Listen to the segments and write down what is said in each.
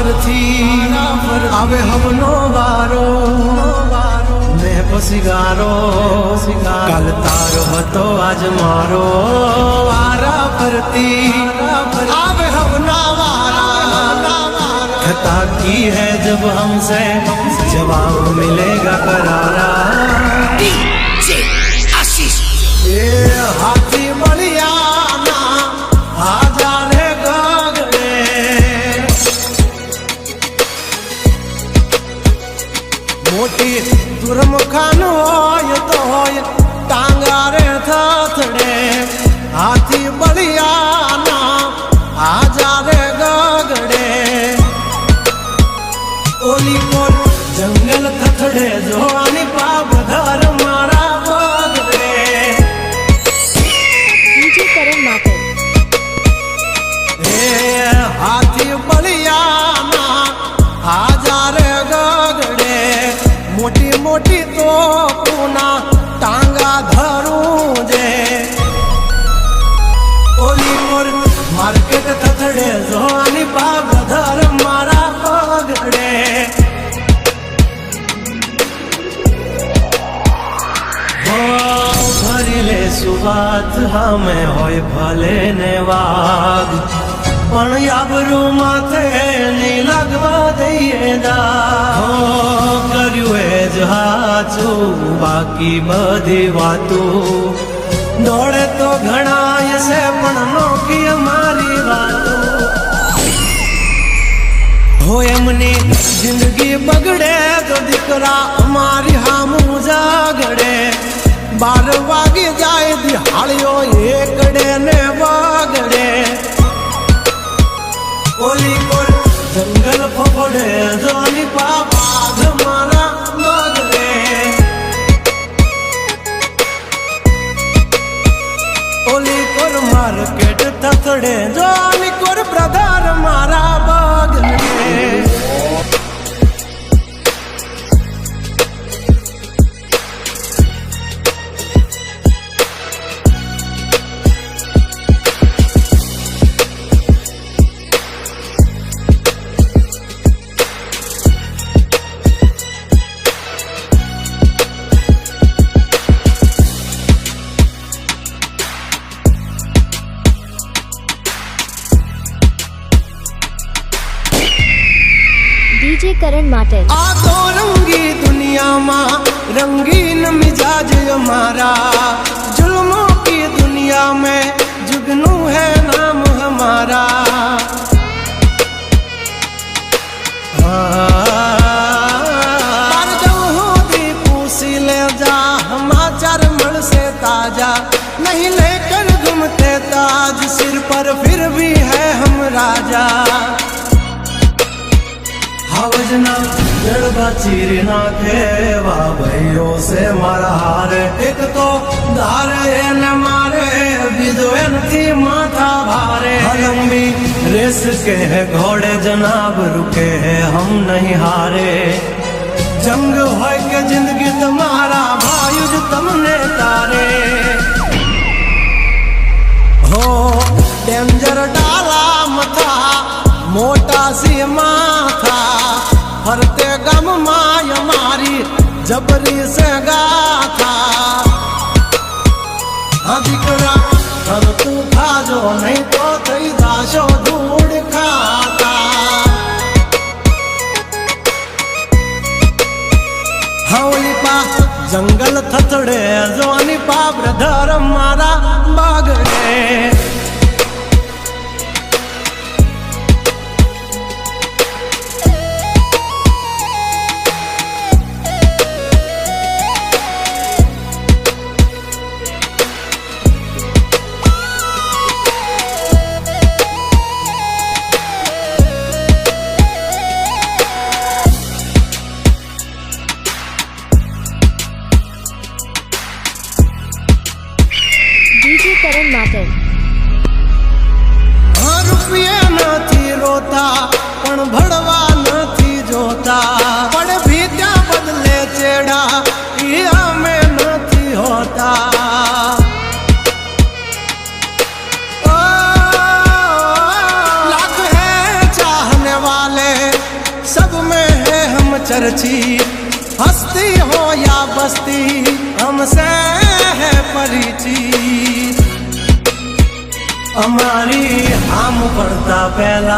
ફરથી આવે હવનો વારો મેં પસીગારો કાલ તારો હતો આજ મારો વારા ફરતી આવે હવના વારા खता की है जब हमसे जवाब मिलेगा करारा ये हाथी बलियाना हाजारे गगड़े मोटी दुर्मुखान होय तो होय टांगारे थथड़े हाथी बलियाना हाजारे गगड़े ओली कोर जंगल थथड़े जोवानी पाप धर मारा बगड़े डीजे करण माटर हे हाथी बलियाना हाजारे गगड़े मोटी मोटी तो पूना टांगा धरूं जे ओली कोर मार्केट थथड़े जोवानी पाप धर मारा बगड़े भरी सुवात हमें होय भले ने वाग पण याबरू माथे नहीं लगवा दઈએ दा કર્યું એ જ હાચું બાકી બધી વાતો દોડે તો ઘણાય છે પણ નોકી અમારી વાતો हो एमनी जिंदगी बगड़े तो दिकरा हमारी हामू जागड़े 12 वागे जाए दिहाड़ियो एकड़े ने वागड़े ओली कोर जंगल फफड़े जोनी पापाध मारा बगड़े ओली कोर मार्केट थथड़े जोनी कोर ब्रदर मारा बगड़े डीजे करण माटर आ तो रंगी दुनिया मां रंगीन मिजाज हमारा जुल्मों की दुनिया में जुगनू है नाम हमारा पर जब हो दी पूसी ले जा समाचार मल से ताजा नहीं लेकर घूमते ताज सिर पर फिर भी है हम राजा हवजना जड़बा चीर नाखे वाह भाइयों से मारा हारे एक तो धारे न मारे विदोन थी माथा भारे लंबी रेस के है घोड़े जनाब रुके हैं हम नहीं हारे जंग हो के जिंदगी तुम्हारा भायुज तुमने तारे हो डेंजर डाला मथा मोटा सी माथा फरते गम माय मारी जबरी से गाथा दिकरा कर तू खाजो नहीं तो थई दाशो धूड़ खाता हवली पा जंगल थथड़े जोनी पा ब्रदर मारा बागड़े खर्ची हस्ती हो या बस्ती हमसे है परिचित અમારી આમ પડતા પહેલા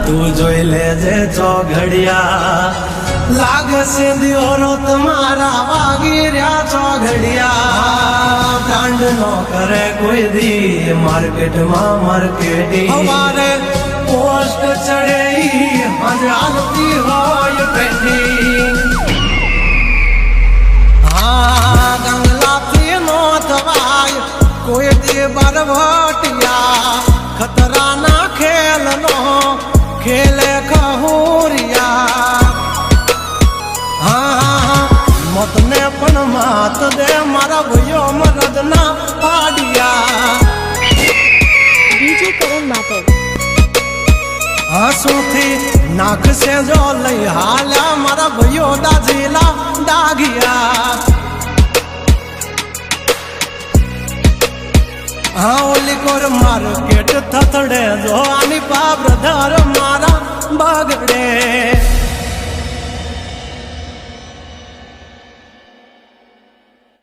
તું જોઈ લેજે ચોઘડિયા લાગશે દિયોરો તમારા વાગી રહ્યા ચોઘડિયા બ્રાન્ડ નો કરે કોઈ દી માર્કેટમાં માર્કેટિંગ અમારે પોસ્ટ ચડે આજે હાલતી હોય ટ્રેન્ડિંગ હા ગંગલાથી નો થવાય કોઈ દી બરવટિયા खतरा ना खेलनो खेले खहुरिया हाँ मत ने पण मात दे मारा भयो मरद ना पाडिया DJ करण माटर हंसू थी नाक से जो लई हाल्या मारा भयो दाजीला दागिया हाँ ओली कोर मार्केट थथड़े जो आनी पा ब्रदर मारा बगड़े